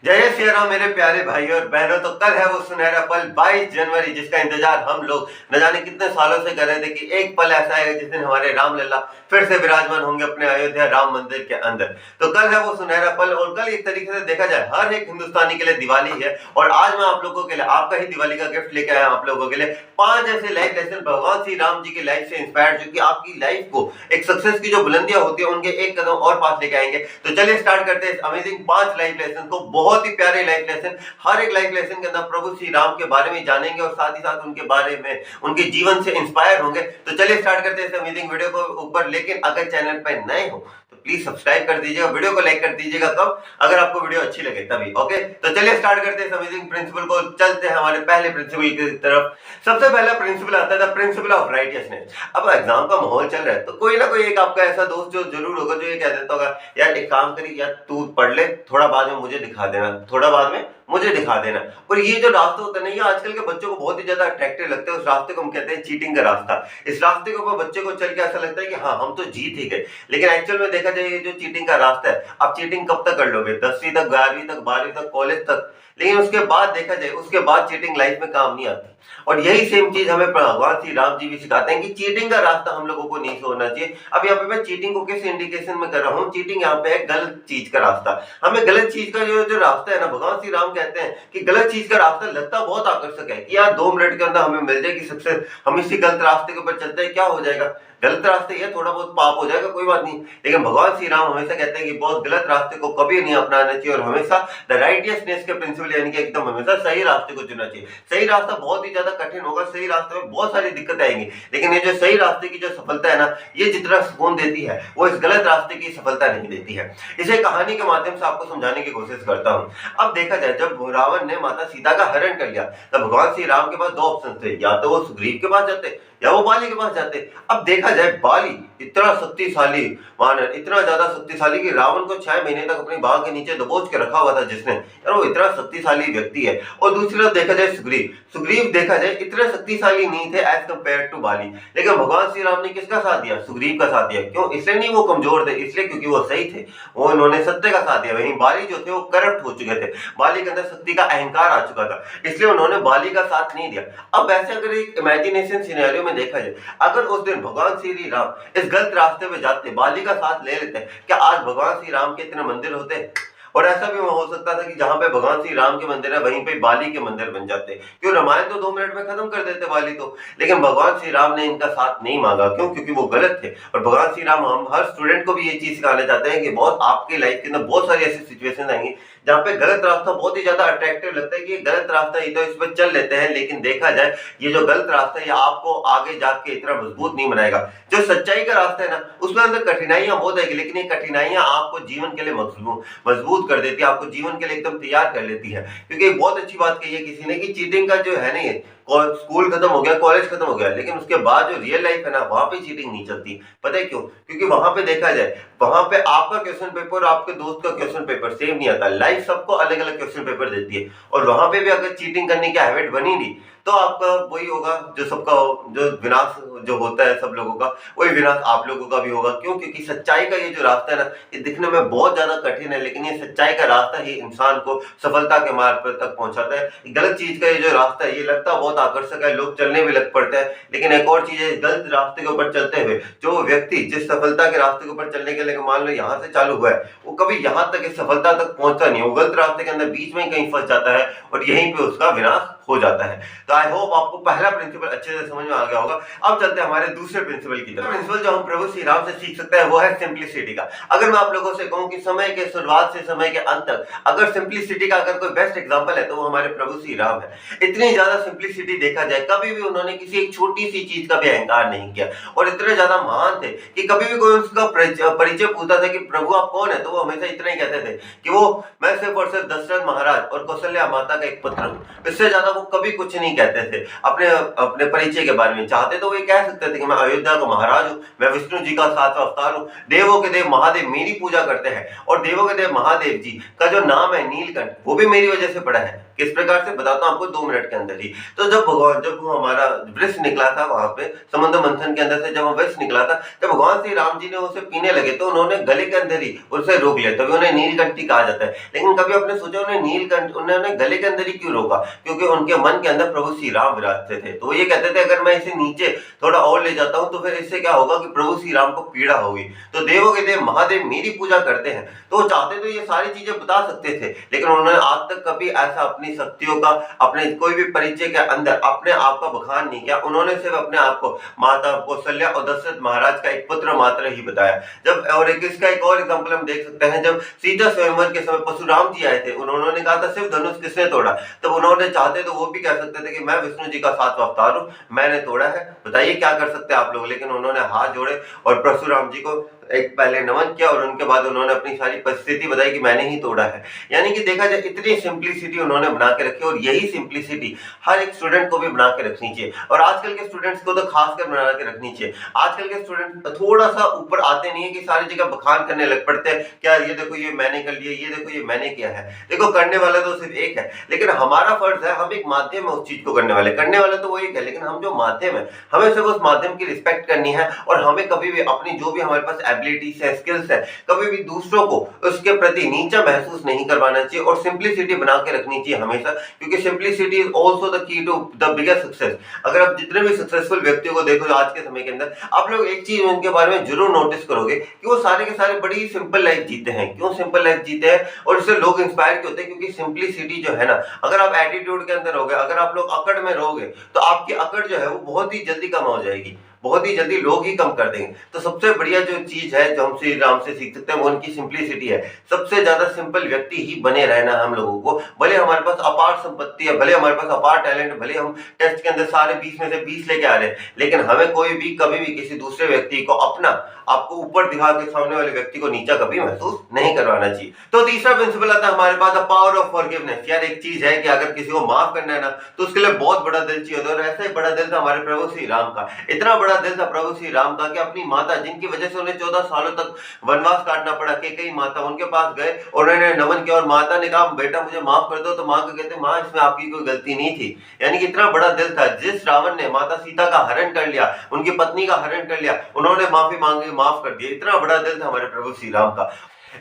जय श्री राम मेरे प्यारे भाई और बहनों। तो कल है वो सुनहरा पल 22 जनवरी, जिसका इंतजार हम लोग न जाने कितने सालों से कर रहे थे कि एक पल ऐसा आएगा जिस दिन हमारे राम लल्ला फिर से विराजमान होंगे अपने अयोध्या राम मंदिर के अंदर। तो कल है वो सुनहरा पल और कल एक तरीके से देखा जाए हर एक हिंदुस्तानी के लिए दिवाली है। और आज मैं आप लोगों के लिए आपका ही दिवाली का गिफ्ट लेके आया आप लोगों के लिए 5 ऐसे लाइफ लेसन भगवान श्री राम जी की लाइफ से इंस्पायर्ड, जो कि आपकी लाइफ को एक सक्सेस की जो बुलंदियां होती है उनके एक कदम और पास लेके आएंगे। तो चलिए स्टार्ट करते हैं इस अमेजिंग 5 लाइफ लेसन को। बहुत ही प्यारे लाइफ लेसन, हर एक लाइफ लेसन के अंदर प्रभु श्री राम के बारे में जानेंगे और साथ ही साथ उनके बारे में उनके जीवन से इंस्पायर होंगे। तो चलिए स्टार्ट करते हैं इस अमेजिंग वीडियो को ऊपर। लेकिन अगर चैनल पर नए हो तो प्लीज सब्सक्राइब कर दीजिएगा, वीडियो को लाइक कर दीजिएगा कब, अगर आपको वीडियो अच्छी लगे तभी। ओके, तो चलिए स्टार्ट करते हैं इस अमेजिंग प्रिंसिपल को। चलते हैं हमारे पहले प्रिंसिपल की तरफ। सबसे पहला प्रिंसिपल आता है द प्रिंसिपल ऑफ राइटियसनेस। अब एग्जाम का माहौल चल रहा है तो कोई ना कोई एक आपका ऐसा दोस्त जो जरूर होगा जो ये कह देता होगा, यार एक काम करी, यार तू पढ़ ले, थोड़ा बाद में मुझे दिखा देना, थोड़ा बाद में मुझे दिखा देना। और ये जो रास्ता होता है ना, ये आजकल के बच्चों को बहुत ही ज्यादा अट्रैक्टिव लगता है। उस रास्ते को हम कहते हैं चीटिंग का रास्ता। इस रास्ते के ऊपर बच्चे को चल के ऐसा लगता है कि हाँ हम तो जीत ही गए। लेकिन एक्चुअल में देखा जाए ये जो चीटिंग का रास्ता है, आप चीटिंग कब तक कर लोगे? 10वीं तक, 11वीं तक, 12वीं तक, कॉलेज तक। लेकिन उसके बाद देखा जाए उसके बाद चीटिंग लाइफ में काम नहीं आती। और यही सेम चीज हमें भगवान श्री राम जी भी सिखाते हैं कि चीटिंग का रास्ता हम लोगों को नहीं छोड़ना चाहिए। अब यहाँ पे मैं चीटिंग को किस इंडिकेशन में कर रहा हूँ? चीटिंग यहाँ पे है गलत चीज का रास्ता। हमें गलत चीज का जो रास्ता है ना, भगवान श्री राम कहते हैं कि गलत चीज का रास्ता लगता बहुत आकर्षक है कि यार 2 मिनट के अंदर हमें मिल जाएगी सक्सेस, हम इसी गलत रास्ते के ऊपर चलते हैं, क्या हो जाएगा? गलत रास्ते ये थोड़ा बहुत पाप हो जाएगा, कोई बात नहीं। लेकिन भगवान श्री राम हमेशा कहते हैं कि बहुत गलत रास्ते को कभी नहीं अपनाना चाहिए और हमेशा द राइटियसनेस के प्रिंसिपल यानी कि एकदम हमेशा सही रास्ते को चुनना चाहिए। सही रास्ता बहुत ही ज्यादा कठिन होगा, सही रास्ते में बहुत सारी दिक्कतें आएंगी, लेकिन ये जो सही रास्ते की जो सफलता है ना, ये जितना सुकून देती है वो इस गलत रास्ते की सफलता नहीं देती है। इसे कहानी के माध्यम से आपको समझाने की कोशिश करता हूँ। अब देखा जाए जब रावण ने माता सीता का हरण कर लिया तब भगवान श्री राम के पास 2 ऑप्शन थे, या तो वो सुग्रीव के पास जाते या वो बाली के पास जाते। अब देखा जाए बाली इतना शक्तिशाली वानर, इतना ज्यादा शक्तिशाली कि रावण को 6 महीने तक अपनी बाह के नीचे दबोच के रखा हुआ था जिसने, यार वो इतना शक्तिशाली व्यक्ति है। और दूसरी तरफ देखा जाए सुग्रीव देखा जाए इतने शक्तिशाली नहीं थे एज कम्पेयर टू बाली। लेकिन भगवान श्री राम ने किसका साथ दिया? सुग्रीव का साथ दिया। क्यों? इसलिए नहीं वो कमजोर थे, इसलिए क्योंकि वो सही थे, वो इन्होंने सत्य का साथ दिया। वहीं बाली जो थे वो करप्ट हो चुके थे, बाली के अंदर शक्ति का अहंकार आ चुका था, इसलिए उन्होंने बाली का साथ नहीं दिया। अब वैसे अगर एक इमेजिनेशन सिनेरियो में देखा जाए, अगर उस दिन भगवान श्री राम इस गलत रास्ते पे जाते, बाली का साथ ले लेते, क्या आज भगवान श्री राम के इतने मंदिर होते? और ऐसा भी हो सकता था कि जहां पे भगवान श्री राम के मंदिर है वहीं पे बाली के मंदिर बन जाते। क्यों? रामायण तो 2 मिनट में खत्म कर देते बाली तो। लेकिन भगवान श्री राम ने इनका साथ नहीं मांगा। क्यों? क्योंकि वो गलत थे। और भगवान श्री राम हम हर स्टूडेंट को भी ये चीज सिखाना चाहते हैं कि बहुत आपकी लाइफ के अंदर बहुत सारी ऐसी सिचुएशन आएंगी जहाँ पे गलत रास्ता बहुत ही ज्यादा अट्रैक्टिव लगता है कि गलत रास्ता ही तो इस पर चल लेते हैं, लेकिन देखा जाए ये जो गलत रास्ता है ये आपको आगे जाके इतना मजबूत नहीं बनाएगा। जो सच्चाई का रास्ता है ना, उसमें अंदर कठिनाइयां बहुत आएगी, लेकिन ये कठिनाइयां आपको जीवन के लिए मजबूत कर देती है, आपको जीवन के लिए एकदम तैयार कर लेती है। क्योंकि बहुत अच्छी बात कही है किसी ने कि चीटिंग का जो है ना, ये स्कूल खत्म हो गया, कॉलेज खत्म हो गया, लेकिन उसके बाद जो रियल लाइफ है ना, वहां पे चीटिंग नहीं चलती। पता है क्यों? क्योंकि वहां पे देखा जाए, वहां पे आपका क्वेश्चन पेपर और आपके दोस्त का क्वेश्चन पेपर सेम नहीं आता। लाइफ सबको अलग अलग क्वेश्चन पेपर देती है और वहां पे भी अगर चीटिंग करने की हैबिट बनी नहीं तो आपका वही होगा जो सबका जो विनाश जो होता है सब लोगों का, वही विनाश आप लोगों का भी होगा। क्यों? क्योंकि सच्चाई का ये जो रास्ता है ना, ये दिखने में बहुत ज्यादा कठिन है, लेकिन ये सच्चाई का रास्ता ही इंसान को सफलता के मार्ग पर तक पहुंचाता है। गलत चीज का ये जो रास्ता है ये लगता बहुत आकर्षक है, लोग चलने भी लग पड़ते हैं, लेकिन एक और चीज है, गलत रास्ते के ऊपर चलते हुए जो व्यक्ति जिस सफलता के रास्ते के ऊपर चलने के लिए मान लो यहाँ से चालू हुआ है, वो कभी यहाँ तक इस सफलता तक पहुंचता नहीं, वो गलत रास्ते के अंदर बीच में ही कहीं फंस जाता है और यहीं पे उसका विनाश हो जाता है। तो आई होप आपको पहला प्रिंसिपल अच्छे से समझ में आ गया होगा। अब चलते हैं हमारे दूसरे प्रिंसिपल की तरफ। प्रिंसिपल जो हम प्रभु श्री राम से सीख सकते हैं वो है सिंप्लिसिटी का। अगर मैं आप लोगों से कहूं कि समय के शुरुआत से समय के अंत तक अगर सिंप्लिसिटी का अगर कोई बेस्ट एग्जांपल है तो वो हमारे प्रभु श्री राम है। इतनी ज्यादा सिंप्लिसिटी देखा जाए, कभी भी उन्होंने किसी एक छोटी सी चीज का भी अहंकार नहीं किया और इतने ज्यादा महान थे कि कभी भी कोई उसका परिचय पूछता था कि प्रभु आप कौन है, तो वो हमेशा इतना ही कहते थे कि वो मैं सिर्फ और सिर्फ दशरथ महाराज और कौशल्या माता का एक पुत्र हूँ। इससे ज्यादा वो कभी कुछ नहीं कहते थे अपने अपने परिचय के बारे में। चाहते तो वो कह सकते थे कि मैं अयोध्या का महाराज हूँ, मैं विष्णु जी का 7वां अवतार हूँ, देवों के देव महादेव मेरी पूजा करते हैं और देवों के देव महादेव जी का जो नाम है नीलकंठ वो भी मेरी वजह से पड़ा है। किस प्रकार से बताता हूँ आपको 2 मिनट के अंदर ही। तो जब वो हमारा वृक्ष निकला था वहां पे समुद्र मंथन के अंदर से, जब वो वृक्ष निकला था, जब भगवान श्री राम जी ने उसे पीने लगे तो उन्होंने गले के अंदर ही उसे रोक लिया, तभी उन्हें नीलकंठी कहा जाता है। लेकिन कभी आपने सोचा उन्होंने गले के अंदर ही क्यों रोका? क्योंकि उनके मन के अंदर प्रभु श्री राम विराजते थे। तो ये कहते थे अगर मैं इसे नीचे थोड़ा और ले जाता हूँ तो फिर इससे क्या होगा कि प्रभु श्री राम को पीड़ा होगी। तो देवों के देव महादेव मेरी पूजा करते हैं, तो वो चाहते तो ये सारी चीजें बता सकते थे, लेकिन उन्होंने आज तक कभी ऐसा अपनी शक्तियों का, अपने कोई भी परिचय के अंदर अपने आप का बखान नहीं किया। उन्होंने सिर्फ अपने आप को माता कौशल्या और दशरथ महाराज का एक पुत्र मात्र ही बताया। जब और इसका एक और एग्जाम्पल हम देख सकते हैं, जब सीता स्वयंवर के समय परशुराम जी आए थे, उन्होंने कहा था सिर्फ धनुष किसने तोड़ा? तब उन्होंने चाहते तो वो भी कह सकते थे कि मैं विष्णु जी का 7वां अवतार हूं, मैंने तोड़ा है, बताइए क्या कर सकते हैं आप लोग। लेकिन उन्होंने हाथ जोड़े और परशुराम जी को एक पहले नमन किया और उनके बाद उन्होंने अपनी सारी परिस्थिति बताई कि मैंने ही तोड़ा है। यानी कि देखा जाए इतनी सिंप्लिसिटी उन्होंने बना के रखी, और यही सिंप्लिसिटी हर एक स्टूडेंट को भी बना के रखनी चाहिए, और आजकल के स्टूडेंट्स को तो खासकर बना के रखनी चाहिए। आजकल के स्टूडेंट थोड़ा सा ऊपर आते नहीं है कि सारी जगह बखान करने लग पड़ते हैं, क्या ये देखो ये मैंने कर लिया, ये देखो ये मैंने किया है। देखो करने वाला तो सिर्फ एक है, लेकिन हमारा फर्ज है, हम एक माध्यम है उस चीज को करने वाला तो वो एक है, लेकिन हम जो माध्यम है हमें सिर्फ उस माध्यम की रिस्पेक्ट करनी है, और हमें कभी भी अपनी जो भी हमारे पास एबिलिटीज है, स्किल्स है, कभी भी दूसरों को उसके प्रति नीचा महसूस नहीं करवाना चाहिए, और सिंप्लिसिटी बना के रखनी चाहिए हमेशा, क्योंकि simplicity is also the key to the biggest success. अगर आप जितने भी सक्सेसफुल व्यक्तियों को देखो आज के समय के अंदर, आप लोग एक चीज उनके बारे में जरूर नोटिस करोगे कि वो सारे के सारे बड़ी सिंपल लाइफ जीते हैं। क्यों सिंपल लाइफ जीते हैं और इससे लोग इंस्पायर क्यों होते हैं? क्योंकि सिंप्लिसिटी जो है ना, अगर आप एटीट्यूड के अंदर रहोगे, अगर आप लोग अकड़ में रहोगे, तो आपकी अकड़ जो है वो बहुत ही जल्दी कम हो जाएगी, बहुत ही जल्दी लोग ही कम कर देंगे। तो सबसे बढ़िया जो चीज है जो हम श्री राम से सीख सकते हैं वो उनकी सिंप्लिसिटी है। सबसे ज्यादा सिंपल व्यक्ति ही बने रहना हम लोगों को, भले हमारे पास अपार संपत्ति है, भले हमारे पास अपार टैलेंट, भले हम टेस्ट के अंदर सारे 20 में से 20 लेके आ रहे हैं, लेकिन हमें कोई भी कभी भी किसी दूसरे व्यक्ति को अपना आपको ऊपर दिखा के सामने वाले व्यक्ति को नीचा कभी महसूस नहीं करवाना चाहिए। तो तीसरा प्रिंसिपल आता है हमारे पास, द पावर ऑफ फॉरगिवनेस। यार एक चीज है कि अगर किसी को माफ करना है ना, तो उसके लिए बहुत बड़ा दिल चाहिए होता है, और ऐसा ही बड़ा दिल था हमारे प्रभु श्री राम का। इतना बड़ा दिल था प्रभु श्री राम का कि अपनी माता, जिनकी वजह से उन्हें 14 सालों तक वनवास काटना पड़ा, कैकेयी माता, उनके पास गए और उन्होंने नमन किया, और माता ने कहा बेटा मुझे माफ कर दो, तो मां को कहते मां इसमें आपकी कोई गलती नहीं थी। यानी कि इतना बड़ा दिल था, जिस रावण ने माता सीता का हरण कर लिया, उनकी पत्नी का हरण कर लिया, उन्होंने माफी मांगी, माफ कर दिया। इतना बड़ा दिल था हमारे प्रभु श्री राम का।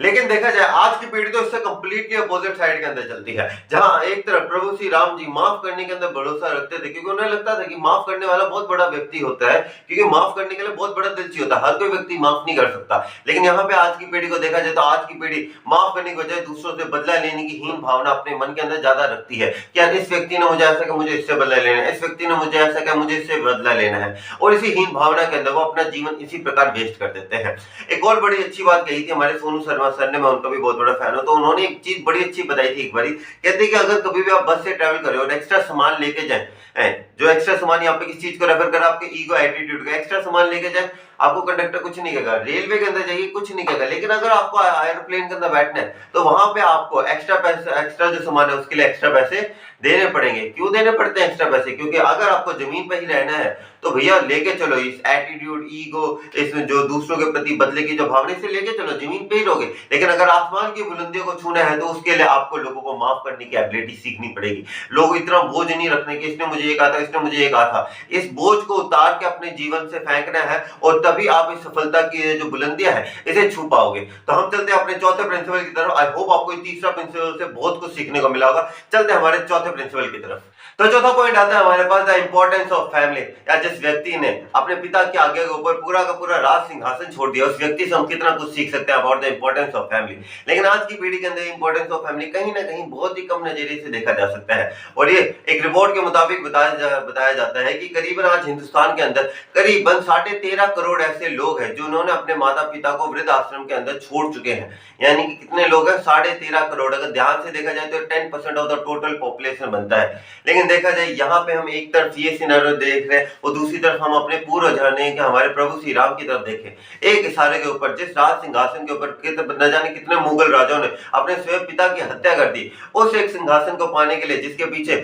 लेकिन देखा जाए आज की पीढ़ी तो इससे कंप्लीटली अपोजिट साइड के अंदर चलती है, जहां एक तरफ प्रभु श्री राम जी माफ करने के अंदर भरोसा रखते थे, क्योंकि उन्हें लगता था कि माफ करने वाला बहुत बड़ा व्यक्ति होता है, क्योंकि माफ करने के लिए बहुत बड़ा दिल चाहिए होता है, हर कोई व्यक्ति माफ नहीं कर सकता। लेकिन यहाँ पे आज की पीढ़ी को देखा जाए तो आज की पीढ़ी माफ करने की बजाय दूसरों से बदला लेने की हीन भावना अपने मन के अंदर ज्यादा रखती है कि यार इस व्यक्ति ने मुझे ऐसा कहा मुझे इससे बदला लेना है, इस व्यक्ति ने मुझे ऐसा कहा मुझे इससे बदला लेना है, और इसी हीन भावना के अंदर वो अपना जीवन इसी प्रकार वेस्ट कर देते हैं। एक और बड़ी अच्छी बात कही थी हमारे सोनू शर्मा सर ने, मैं उनका भी बहुत बड़ा फैन हूं, तो उन्होंने एक चीज बड़ी अच्छी बताई थी एक बारी। कहते कि अगर कभी भी आप बस से ट्रैवल करें और एक्स्ट्रा सामान लेके जाएं, जो एक्स्ट्रा सामान यहाँ पे किस चीज को रेफर कर, आपके ईगो एटीट्यूड का एक्स्ट्रा सामान लेके जाए, आपको कंडक्टर कुछ नहीं कहेगा, रेलवे के अंदर जाइए कुछ नहीं कहेगा। लेकिन अगर आपको एरोप्लेन के अंदर बैठना है तो वहां पे आपको एक्स्ट्रा पैसे, एक्स्ट्रा जो सामान है उसके लिए एक्स्ट्रा पैसे देने पड़ेंगे। क्यों देने पड़ते हैं एक्स्ट्रा पैसे? क्योंकि अगर आपको जमीन पर ही रहना है तो भैया लेके चलो इस एटीट्यूड, ईगो, इस जो दूसरों के प्रति बदले की जो भावना से लेके चलो, जमीन पे ही रहोगे। लेकिन अगर आसमान की बुलंदियों को छूना है तो उसके लिए आपको लोगों को माफ करने की एबिलिटी सीखनी पड़ेगी। लोग इतना बोझ नहीं रखने की इसने मुझे ये कहा था, इसने मुझे ये कहा था, इस बोझ को उतार के अपने जीवन से फेंकना है, और तभी आप इस सफलता की जो बुलंदियां है इसे छू पाओगे। तो हम चलते हैं अपने चौथे प्रिंसिपल की तरफ। आई होप आपको तीसरा प्रिंसिपल से बहुत कुछ सीखने को मिला होगा। चलते हैं हमारे चौथे प्रिंसिपल की तरफ। तो चौथा पॉइंट आता है हमारे पास, द इंपॉर्टेंस ऑफ फैमिली। या जिस व्यक्ति ने अपने पिता के आगे के ऊपर पूरा का पूरा राज सिंहासन छोड़ दिया, उस व्यक्ति से हम कितना कुछ सीख सकते हैं about the importance of family. लेकिन आज की पीढ़ी के अंदर इंपॉर्टेंस ऑफ फैमिली कहीं ना कहीं बहुत ही कम नजरिए से देखा जा सकता है। और ये एक रिपोर्ट के मुताबिक बताया जाता है कि करीबन आज हिंदुस्तान के अंदर करीबन 13.5 करोड़ ऐसे लोग हैं जो उन्होंने अपने माता पिता को वृद्ध आश्रम के अंदर छोड़ चुके हैं। यानी कि कितने लोग हैं? 13.5 करोड़। अगर ध्यान से देखा जाए तो 10% ऑफ द टोटल पॉपुलेशन बनता है। लेकिन देखा जाए यहाँ पे हम एक तरफ ये सिनेरियो देख रहे हैं और दूसरी तरफ हम अपने पूर्व जाने कि हमारे प्रभु श्री राम की तरफ देखें। एक इशारे के ऊपर जिस राज सिंहासन के ऊपर न जाने कितने मुगल राजाओं ने अपने स्वयं पिता की हत्या कर दी, उस एक सिंहासन को पाने के लिए जिसके पीछे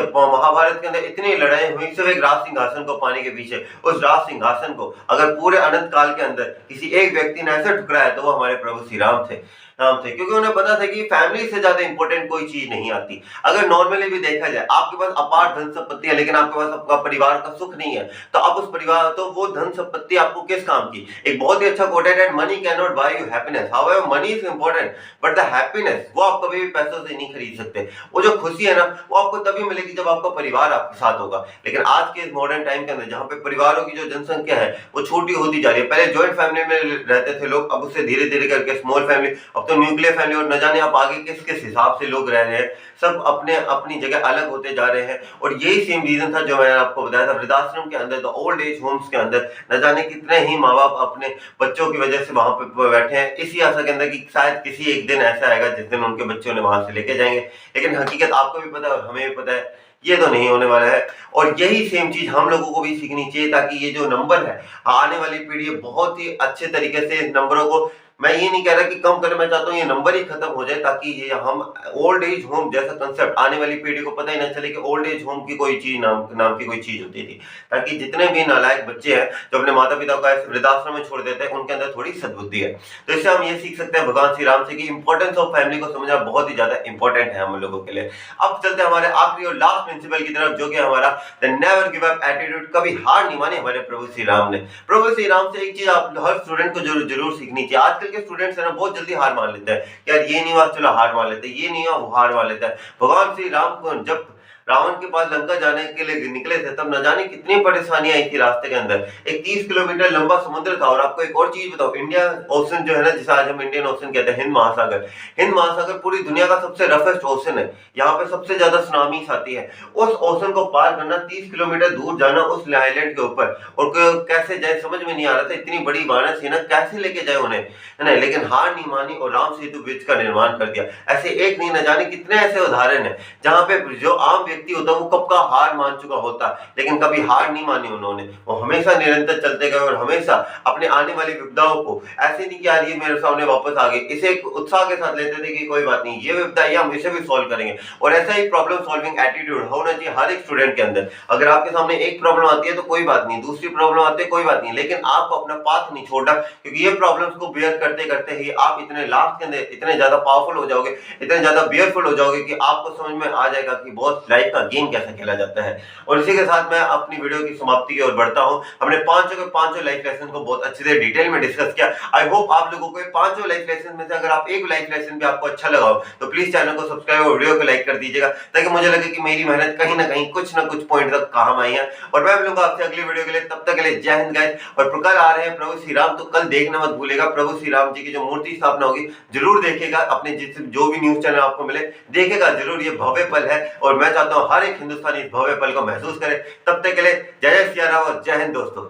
महाभारत के अंदर इतनी लड़ाई हुई, सिर्फ एक राज सिंहासन को पाने के पीछे, उस राज सिंहासन को अगर पूरे अनंत काल के अंदर किसी एक व्यक्ति ने ऐसे ठुकराया तो वो हमारे प्रभु श्री राम थे। राम से, क्योंकि उन्हें पता था कि फैमिली से ज्यादा इंपॉर्टेंट कोई चीज नहीं आती। अगर नॉर्मली भी देखा जाए, आपके पास अपार धन संपत्ति है लेकिन आपके पास आपका परिवार का सुख नहीं है, तो अब उस परिवार तो वो धन संपत्ति आपको किस काम की। एक बहुत ही अच्छा कोट है, money can not buy you happiness, however money is important but the happiness वो आप कभी भी पैसों से नहीं खरीद सकते। वो जो खुशी है ना, वो आपको तभी मिलेगी जब आपका परिवार आपके साथ होगा। लेकिन आज के इस मॉडर्न टाइम के अंदर जहाँ पे परिवारों की जो जनसंख्या है वो छोटी होती जा रही है, पहले ज्वाइंट फैमिली में रहते थे लोग, अब उससे धीरे धीरे करके स्मॉल फैमिली, अब तो न्यूक्लियर फैमिली, और न जाने आप आगे किस किस हिसाब से लोग रह रहे हैं, सब अपने अपनी जगह अलग होते जा रहे हैं। और यही सेम रीजन था जो मैंने आपको बताया था, वृद्धाश्रम के अंदर, द ओल्ड एज होम्स के अंदर न जाने कितने ही माँ बाप अपने बच्चों की वजह से वहां पे बैठे हैं, इसी आशा के अंदर कि शायद किसी एक दिन ऐसा आएगा जिस दिन उनके बच्चे उन्हें वहां से लेके जाएंगे। लेकिन हकीकत आपको भी पता है, हमें भी पता है, ये तो नहीं होने वाला है। और यही सेम चीज हम लोगों को भी सीखनी चाहिए, ताकि ये जो नंबर है, आने वाली पीढ़ी बहुत ही अच्छे तरीके से इस नंबरों को, मैं ये नहीं कह रहा कि कम करें, मैं चाहता हूँ ये नंबर ही खत्म हो जाए, ताकि ये हम ओल्ड एज होम जैसा कंसेप्ट आने वाली पीढ़ी को पता ही ना चले कि ओल्ड एज होम की कोई चीज नाम की कोई चीज होती थी। ताकि जितने भी नालायक बच्चे हैं जो अपने माता पिता को ऐसे वृद्धाश्रम में छोड़ देते हैं, उनके अंदर थोड़ी सद्बुद्धि है। तो इससे हम ये सीख सकते हैं भगवान श्री राम से कि इंपॉर्टेंस ऑफ फैमिली को समझना बहुत ही ज्यादा इंपॉर्टेंट है हम लोगों के लिए। अब चलते हैं हमारे आखिरी और लास्ट प्रिंसिपल की तरफ, जो कि हमारा the never give up attitude, कभी हार नहीं मानी हमारे प्रभु श्री राम ने। प्रभु श्री राम से एक चीज आप हर स्टूडेंट को जरूर सीखनी चाहिए। आजकल के स्टूडेंट्स है ना, बहुत जल्दी हार मान लेते हैं, यार ये नहीं हुआ चलो हार मान लेते हैं, ये नहीं हुआ वो हार मान लेता है। भगवान श्री राम को जब रावण के पास लंका जाने के लिए निकले थे, तब न जाने कितनी परेशानियां आई थी रास्ते के अंदर। एक 30 किलोमीटर लंबा समुद्र था। और आपको एक और चीज बताओ, इंडिया ओशन जो है ना, जिसे आज हम इंडियन ओशन कहते हैं, हिंद महासागर, हिंद महासागर पूरी दुनिया का सबसे रफेस्ट ओशन है। यहाँ पे सबसे ज्यादा सुनामीज आती है। उस ओशन को पार करना, 30 किलोमीटर दूर जाना उस आइलैंड के ऊपर, और कैसे जाए समझ में नहीं आ रहा था। इतनी बड़ी वानर सेना कैसे लेके जाए उन्हें, है ना। लेकिन हार नहीं मानी और राम सेतु ब्रिज का निर्माण कर दिया। ऐसे एक नहीं, न जाने कितने ऐसे उदाहरण है जहाँ पे जो आम व्यक्ति होता है वो कब का हार मान चुका होता, लेकिन कभी हार नहीं मानी उन्होंने। वो हमेशा निरंतर चलते गए और हमेशा अपने आने वाली विपदाओं को ऐसे नहीं कि यार ये मेरे सामने वापस आ गई, इसे एक उत्साह के साथ लेते थे कि कोई बात नहीं, ये विपदा है हम इसे भी सॉल्व करेंगे। और ऐसा ही प्रॉब्लम सॉल्विंग एटीट्यूड होना चाहिए हर एक स्टूडेंट के अंदर। अगर आपके सामने एक प्रॉब्लम आती है तो कोई बात नहीं, दूसरी प्रॉब्लम आती है कोई बात नहीं, लेकिन आपको अपना पाथ नहीं छोड़ना, क्योंकि ये प्रॉब्लम्स को बेयर करते करते ही आप इतने लास्ट के अंदर इतने ज्यादा पावरफुल हो जाओगे, इतने ज्यादा बेयरफुल हो जाओगे कि आपको समझ में आ जाएगा कि बहुत लाइफ का गेम कैसे खेला जाता है। और इसी के साथ मैं अपनी वीडियो की समाप्ति की ओर बढ़ता हूं। हमने पांचों लाइफ लेसन को बहुत अच्छे से डिटेल में डिस्कस किया। आई होप आप लोगों को पांचों लाइफ लेसन में से अगर आप एक लाइफ लेसन भी आपको अच्छा लगा हो तो प्लीज चैनल को सब्सक्राइब और वीडियो को लाइक कर दीजिएगा, ताकि मुझे लगे कि मेरी मेहनत कहीं ना कहीं कुछ ना कुछ पॉइंट तक काम आई है। और मैं मिलूंगा आपसे अगली वीडियो के लिए, तब तक के लिए जय हिंद गाइस। और कल आ रहे हैं प्रभु श्री राम, तो कल देखना मत भूलेगा। प्रभु श्री राम जी की जो मूर्ति स्थापना होगी जरूर देखेगा, अपने जो भी न्यूज चैनल आपको मिले देखेगा जरूर। ये भव्य पल है और मैं चाहता हूँ हर एक हिंदुस्तानी इस भव्य पल को महसूस करे। तब तक के लिए जय श्री राम और जय हिंद दोस्तों।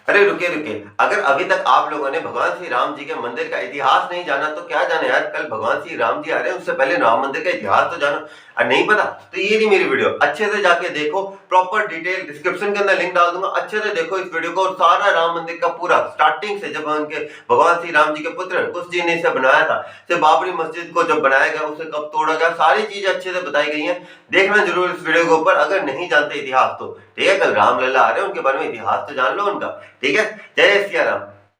अरे रुकिए, अगर अभी तक आप लोगों ने भगवान श्री राम जी के मंदिर का इतिहास नहीं जाना तो क्या जाने यार, कल भगवान श्री राम जी आ रहे हैं, उससे पहले राम मंदिर का इतिहास तो जानो। नहीं पता तो ये नहीं मेरी वीडियो, अच्छे से जाके देखो, प्रॉपर डिटेल डिस्क्रिप्शन के अंदर लिंक डाल दूंगा, अच्छे से देखो इस वीडियो को। और सारा राम मंदिर का पूरा स्टार्टिंग से, जब उनके भगवान श्री राम जी के पुत्र कुश जी ने इसे बनाया था, से बाबरी मस्जिद को जब बनाया गया, उसे कब तोड़ा गया, सारी चीजें अच्छे से बताई गई है। देखना जरूर इस वीडियो के ऊपर, अगर नहीं जानते इतिहास तो। ठीक है, कल रामलला आ रहे हैं, उनके बारे में इतिहास तो जान लो उनका। ठीक है, जय श्री राम।